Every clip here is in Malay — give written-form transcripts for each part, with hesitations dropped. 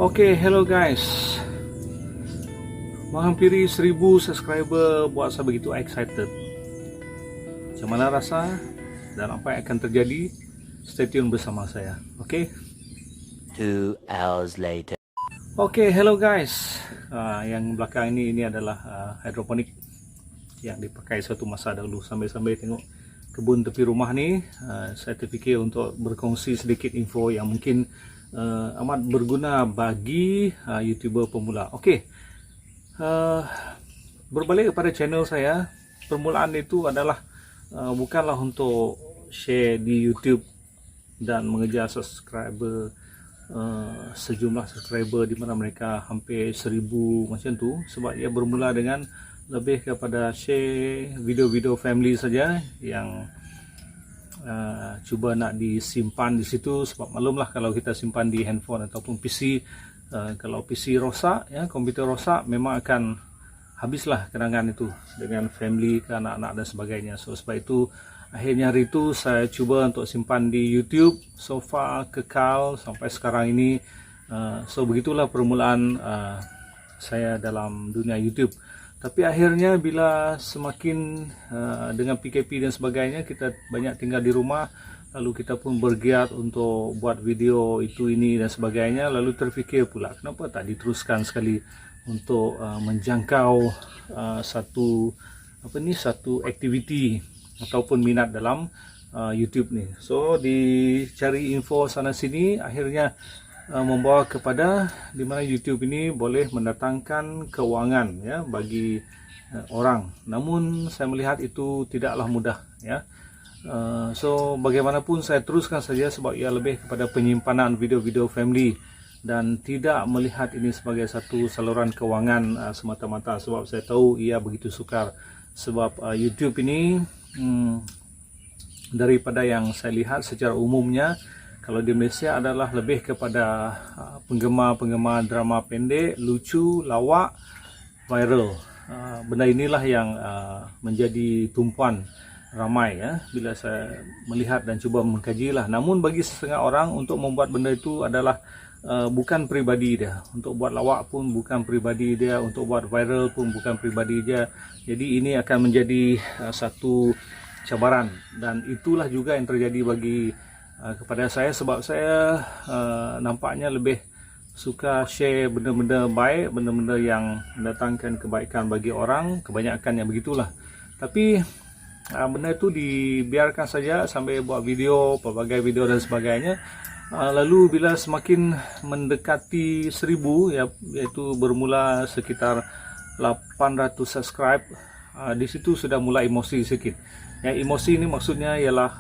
Oke, hello guys. Menghampiri 1000 subscriber buat saya begitu excited. Macam mana rasa dan apa yang akan terjadi? Stay tune bersama saya. Oke. 2 hours later. Oke, hello guys. Yang belakang ini adalah hidroponik yang dipakai suatu masa dahulu. Sambil-sambil tengok kebun tepi rumah ni, saya terfikir untuk berkongsi sedikit info yang mungkin amat berguna bagi YouTuber pemula. Okey, berbalik kepada channel saya, permulaan itu adalah bukanlah untuk share di YouTube dan mengejar subscriber, sejumlah subscriber di mana mereka hampir 1000 macam tu, sebab ia bermula dengan lebih kepada share video-video family saja yang cuba nak disimpan di situ. Sebab maklumlah kalau kita simpan di handphone ataupun PC, kalau PC rosak, ya, komputer rosak, memang akan habislah kenangan itu dengan family ke anak-anak dan sebagainya. So sebab itu akhirnya hari itu saya cuba untuk simpan di YouTube. So far kekal sampai sekarang ini. So begitulah permulaan saya dalam dunia YouTube. Tapi akhirnya bila semakin dengan PKP dan sebagainya, kita banyak tinggal di rumah, lalu kita pun bergiat untuk buat video itu ini dan sebagainya, lalu terfikir pula kenapa tak diteruskan sekali untuk menjangkau satu aktiviti ataupun minat dalam YouTube ni. So dicari info sana sini, akhirnya membawa kepada di mana YouTube ini boleh mendatangkan kewangan, ya, bagi orang. Namun saya melihat itu tidaklah mudah, ya. So bagaimanapun saya teruskan saja sebab ia lebih kepada penyimpanan video-video family dan tidak melihat ini sebagai satu saluran kewangan semata-mata, sebab saya tahu ia begitu sukar. Sebab YouTube ini daripada yang saya lihat secara umumnya, kalau di Malaysia adalah lebih kepada penggemar-penggemar drama pendek, lucu, lawak, viral. Benda inilah yang menjadi tumpuan ramai, ya, bila saya melihat dan cuba mengkajilah. Namun bagi setengah orang, untuk membuat benda itu adalah bukan pribadi dia. Untuk buat lawak pun bukan pribadi dia, untuk buat viral pun bukan pribadi dia. Jadi ini akan menjadi satu cabaran, dan itulah juga yang terjadi bagi kepada saya, sebab saya nampaknya lebih suka share benda-benda baik, benda-benda yang mendatangkan kebaikan bagi orang, kebanyakan yang begitulah. Tapi benda itu dibiarkan saja sambil buat video, pelbagai video dan sebagainya. Lalu bila semakin mendekati 1000, ya, iaitu bermula sekitar 800 subscribe, di situ sudah mulai emosi sedikit. Yang emosi ini maksudnya ialah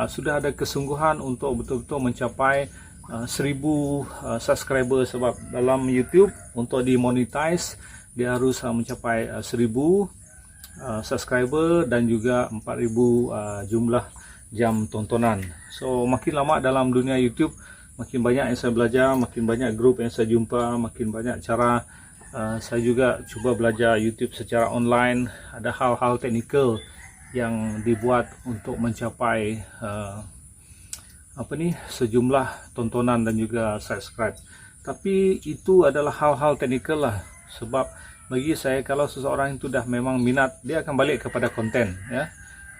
sudah ada kesungguhan untuk betul-betul mencapai 1000 subscriber, sebab dalam YouTube untuk dimonetize dia harus mencapai 1000 subscriber dan juga 4000 jumlah jam tontonan. So makin lama dalam dunia YouTube, makin banyak yang saya belajar, makin banyak grup yang saya jumpa, makin banyak cara. Saya juga cuba belajar YouTube secara online. Ada hal-hal teknikal yang dibuat untuk mencapai sejumlah tontonan dan juga subscribe. Tapi itu adalah hal-hal teknikal lah. Sebab bagi saya, kalau seseorang itu dah memang minat, dia akan balik kepada konten, ya.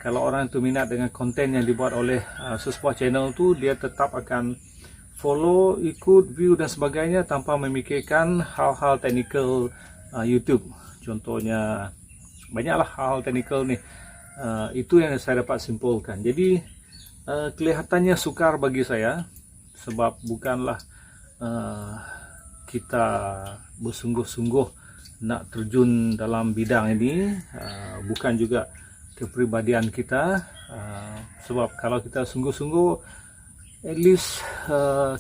Kalau orang itu minat dengan konten yang dibuat oleh sesebuah channel tu, dia tetap akan follow, ikut, view dan sebagainya tanpa memikirkan hal-hal teknikal YouTube. Contohnya banyaklah hal-hal teknikal ni. Itu yang saya dapat simpulkan. Jadi kelihatannya sukar bagi saya, sebab bukanlah kita bersungguh-sungguh nak terjun dalam bidang ini, bukan juga kepribadian kita. Sebab kalau kita sungguh-sungguh, at least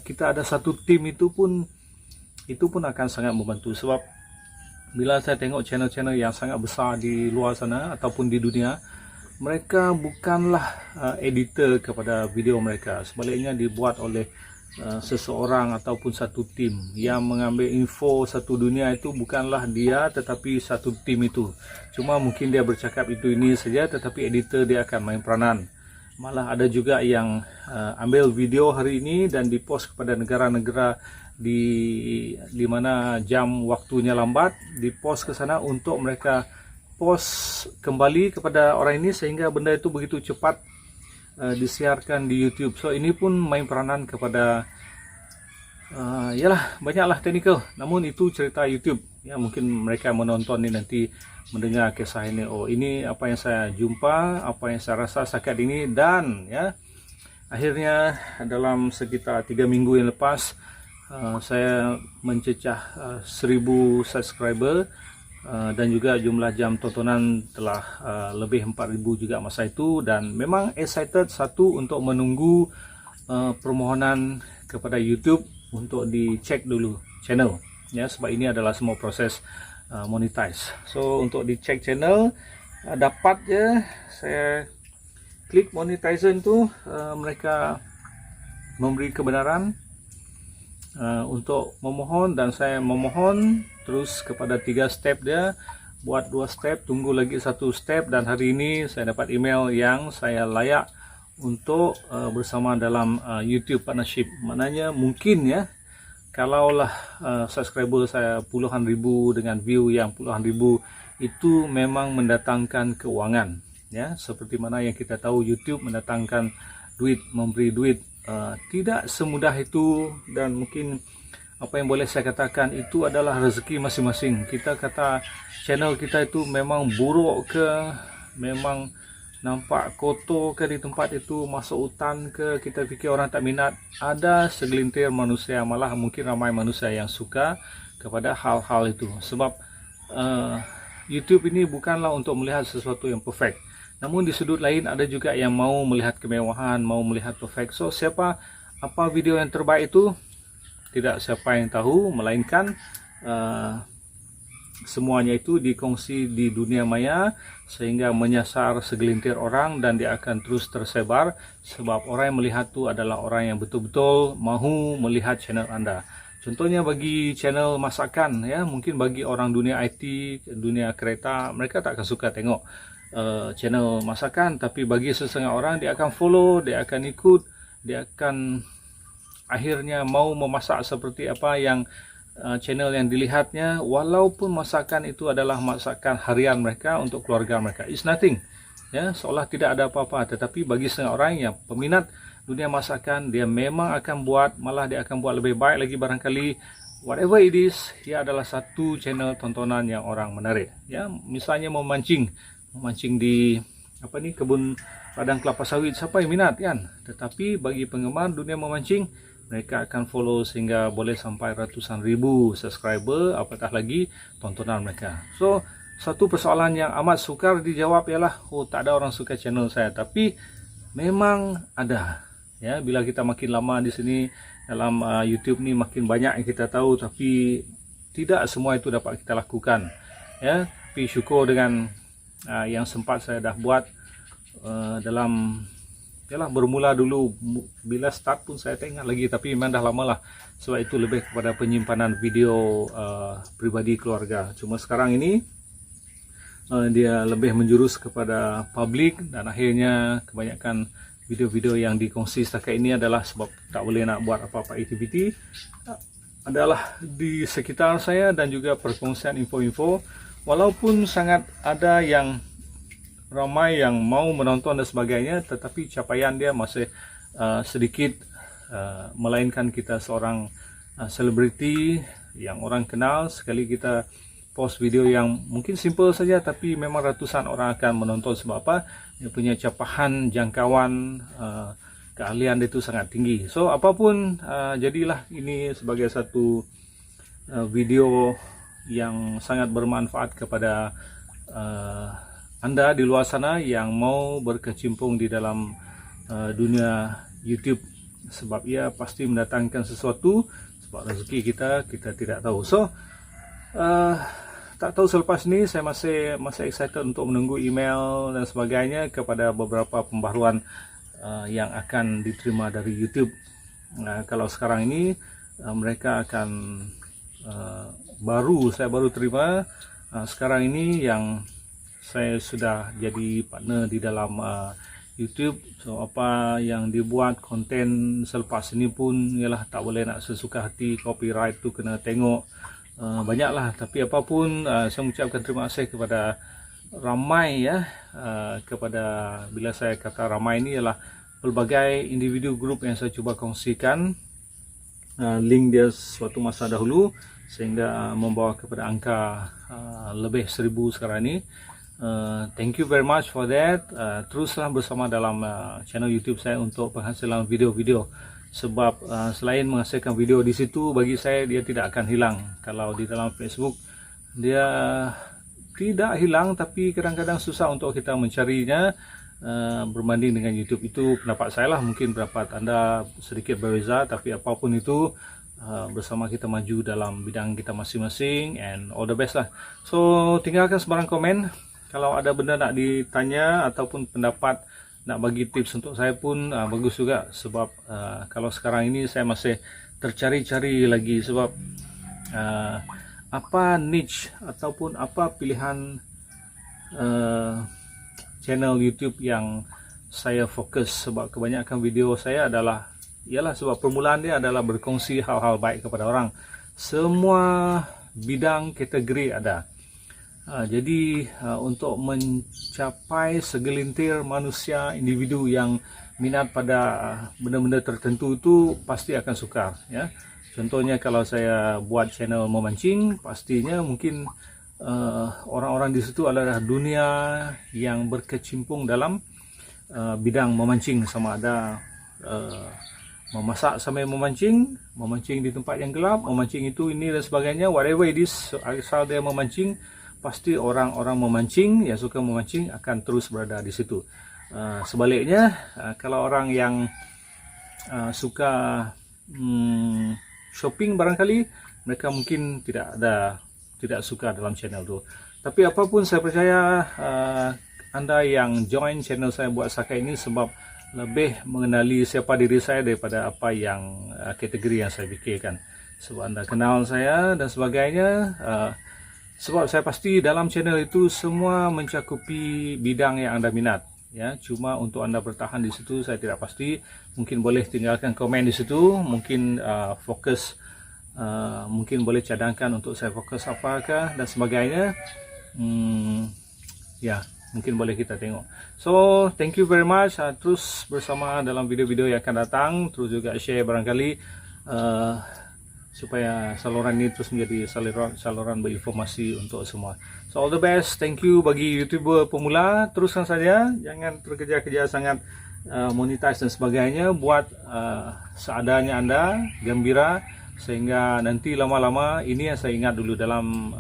kita ada satu tim, itu pun akan sangat membantu. Sebab bila saya tengok channel-channel yang sangat besar di luar sana ataupun di dunia, mereka bukanlah editor kepada video mereka. Sebaliknya dibuat oleh seseorang ataupun satu tim yang mengambil info satu dunia. Itu bukanlah dia, tetapi satu tim itu. Cuma mungkin dia bercakap itu ini saja, tetapi editor dia akan main peranan. Malah ada juga yang ambil video hari ini dan dipost kepada negara-negara di mana jam waktunya lambat, di post ke sana untuk mereka post kembali kepada orang ini sehingga benda itu begitu cepat disiarkan di YouTube. So ini pun main peranan kepada yalah, banyaklah teknikal, namun itu cerita YouTube ya. Mungkin mereka menonton ini nanti mendengar kisah ini, oh ini apa yang saya jumpa, apa yang saya rasa setakat ini, dan ya akhirnya dalam sekitar 3 minggu yang lepas saya mencecah 1000 subscriber, dan juga jumlah jam tontonan telah lebih 4000 juga masa itu. Dan memang excited satu untuk menunggu permohonan kepada YouTube untuk dicek dulu channel ya, sebab ini adalah semua proses monetize. So untuk dicek channel dapat je, saya klik monetization tu, mereka memberi kebenaran untuk memohon, dan saya memohon terus kepada 3 step dia, buat 2 step, tunggu lagi 1 step, dan hari ini saya dapat email yang saya layak untuk bersama dalam YouTube partnership. Maknanya mungkin ya, kalaulah subscriber saya puluhan ribu dengan view yang puluhan ribu, itu memang mendatangkan keuangan ya, seperti mana yang kita tahu YouTube mendatangkan duit, memberi duit. Tidak semudah itu, dan mungkin apa yang boleh saya katakan itu adalah rezeki masing-masing. Kita kata channel kita itu memang buruk ke, memang nampak kotor ke di tempat itu, masuk hutan ke, kita fikir orang tak minat, ada segelintir manusia, malah mungkin ramai manusia yang suka kepada hal-hal itu. Sebab YouTube ini bukanlah untuk melihat sesuatu yang perfect, namun di sudut lain ada juga yang mau melihat kemewahan, mau melihat perfect. So apa video yang terbaik itu tidak siapa yang tahu, melainkan semuanya itu dikongsi di dunia maya sehingga menyasar segelintir orang, dan dia akan terus tersebar sebab orang yang melihat itu adalah orang yang betul-betul mahu melihat channel Anda. Contohnya bagi channel masakan ya, mungkin bagi orang dunia IT, dunia kereta, mereka tak akan suka tengok channel masakan, tapi bagi setengah orang dia akan follow, dia akan ikut, dia akan akhirnya mau memasak seperti apa yang channel yang dilihatnya, walaupun masakan itu adalah masakan harian mereka untuk keluarga mereka. It's nothing ya, seolah tidak ada apa-apa, tetapi bagi setengah orang yang peminat dunia masakan, dia memang akan buat, malah dia akan buat lebih baik lagi barangkali. Whatever it is, ia adalah satu channel tontonan yang orang menarik ya. Misalnya memancing di kebun ladang kelapa sawit, siapa yang minat kan, tetapi bagi penggemar dunia memancing, mereka akan follow sehingga boleh sampai ratusan ribu subscriber, apatah lagi tontonan mereka. So satu persoalan yang amat sukar dijawab ialah, oh tak ada orang suka channel saya, tapi memang ada ya. Bila kita makin lama di sini dalam YouTube ni, makin banyak yang kita tahu, tapi tidak semua itu dapat kita lakukan ya. Tapi syukur dengan yang sempat saya dah buat dalam bermula dulu, bila start pun saya tak ingat lagi, tapi memang dah lama lah, sebab itu lebih kepada penyimpanan video pribadi keluarga. Cuma sekarang ini dia lebih menjurus kepada publik, dan akhirnya kebanyakan video-video yang dikongsi setakat ini adalah sebab tak boleh nak buat apa-apa aktiviti, adalah di sekitar saya, dan juga perkongsian info-info. Walaupun sangat ada yang ramai yang mau menonton dan sebagainya, tetapi capaian dia masih sedikit, melainkan kita seorang selebriti yang orang kenal. Sekali kita post video yang mungkin simple saja, tapi memang ratusan orang akan menonton. Sebab apa? Dia punya capahan, jangkauan, keahlian dia itu sangat tinggi. So apapun, jadilah ini sebagai satu video yang sangat bermanfaat kepada Anda di luar sana yang mau berkecimpung di dalam dunia YouTube, sebab ia pasti mendatangkan sesuatu, sebab rezeki kita tidak tahu. So tak tahu selepas ni saya masih excited untuk menunggu email dan sebagainya kepada beberapa pembaharuan yang akan diterima dari YouTube. Kalau sekarang ini mereka akan saya baru terima sekarang ini, yang saya sudah jadi partner di dalam YouTube. So apa yang dibuat konten selepas ini pun ialah tak boleh nak sesuka hati, copyright tu kena tengok banyaklah. Tapi apapun saya mengucapkan terima kasih kepada ramai ya, kepada, bila saya kata ramai ini ialah pelbagai individu grup yang saya cuba kongsikan link dia suatu masa dahulu sehingga membawa kepada angka lebih 1000 sekarang ini. Thank you very much for that. Teruslah bersama dalam channel YouTube saya untuk penghasilan video-video, sebab selain menghasilkan video di situ, bagi saya dia tidak akan hilang. Kalau di dalam Facebook dia tidak hilang, tapi kadang-kadang susah untuk kita mencarinya berbanding dengan YouTube. Itu pendapat saya lah, mungkin pendapat anda sedikit berbeza, tapi apapun itu bersama kita maju dalam bidang kita masing-masing, and all the best lah. So tinggalkan sebarang komen kalau ada benda nak ditanya ataupun pendapat nak bagi tips untuk saya pun bagus juga, sebab kalau sekarang ini saya masih tercari-cari lagi, sebab apa niche ataupun apa pilihan channel YouTube yang saya fokus, sebab kebanyakan video saya adalah sebab permulaan dia adalah berkongsi hal-hal baik kepada orang. Semua bidang kategori ada. Jadi untuk mencapai segelintir manusia, individu yang minat pada benda-benda tertentu itu pasti akan sukar ya. Contohnya kalau saya buat channel memancing, pastinya mungkin orang-orang di situ adalah dunia yang berkecimpung dalam bidang memancing, sama ada memasak sambil memancing, memancing di tempat yang gelap, memancing itu ini dan sebagainya, whatever it is, asal dia memancing, pasti orang-orang memancing yang suka memancing akan terus berada di situ. Sebaliknya, kalau orang yang suka shopping barangkali, mereka mungkin tidak suka dalam channel tu. Tapi apapun, saya percaya anda yang join channel saya buat setakat ini sebab lebih mengenali siapa diri saya daripada apa yang kategori yang saya fikirkan. Sebab anda kenal saya dan sebagainya. Sebab saya pasti dalam channel itu semua mencakupi bidang yang anda minat. Ya, cuma untuk anda bertahan di situ saya tidak pasti. Mungkin boleh tinggalkan komen di situ. Mungkin fokus, mungkin boleh cadangkan untuk saya fokus apakah dan sebagainya. Ya, mungkin boleh kita tengok. So thank you very much. Terus bersama dalam video-video yang akan datang. Terus juga share barangkali supaya saluran ini terus menjadi saluran berinformasi untuk semua. So all the best. Thank you bagi YouTuber pemula. Teruskan saja, jangan terkejar-kejar sangat monetize dan sebagainya. Buat seadanya anda, gembira, sehingga nanti lama-lama, ini yang saya ingat dulu dalam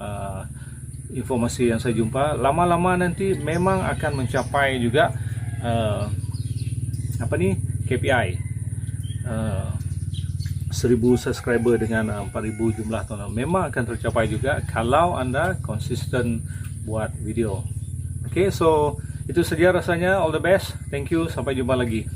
informasi yang saya jumpa, lama-lama nanti memang akan mencapai juga KPI 1000 subscriber dengan 4000 jumlah tonton. Memang akan tercapai juga kalau anda konsisten buat video. Okay, so itu saja rasanya. All the best. Thank you. Sampai jumpa lagi.